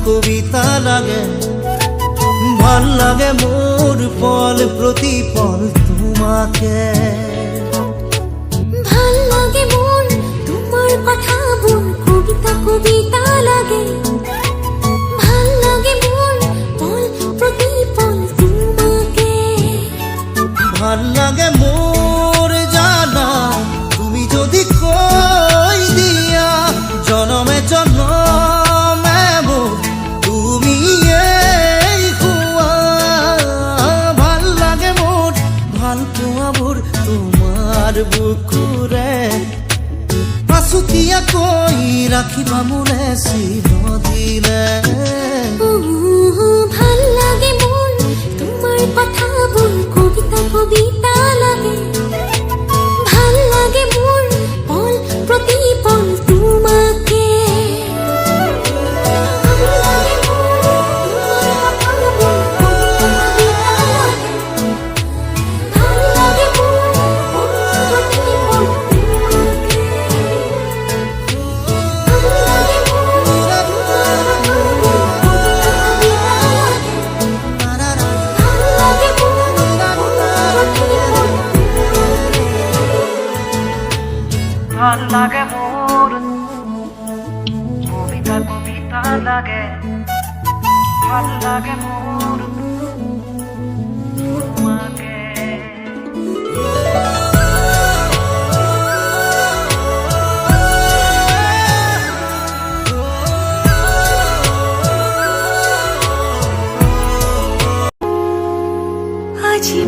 কবিতা লাগে। ভাল লাগে মোর পল প্রতিপল তোমাকে। ভাল লাগে মোর তোমার কথা বল কবিতা কবিতা লাগে। ভাল লাগে মোর পল প্রতিপল তোমাকে। ভাল লাগে মোর জানা তুমি যদি কই দিয়া জনমে জনমে মোর তুমি এই হুয়া। ভাল লাগে মোর ভাল পোৱা মোর তোমার বুকুরে। আছুতীয়া কই রাখিবা মোরে চিৰদিনে। ভাল লাগে মোর তোমার কথা বল কবিতা কবিতা লাগে। ভাল লাগে মোর পল প্রতিপল তোমাকে। ভাল লাগে মোর তোমার কথা বল কবিতা কবিতা লাগে। ভাল লাগে মোর পল প্রতিপল তোমাকে। ভাল লাগে মোর ভাল লাগে মোর কবিতা কবিতা লাগে। ভাল লাগে মোর তোমাকে। আজি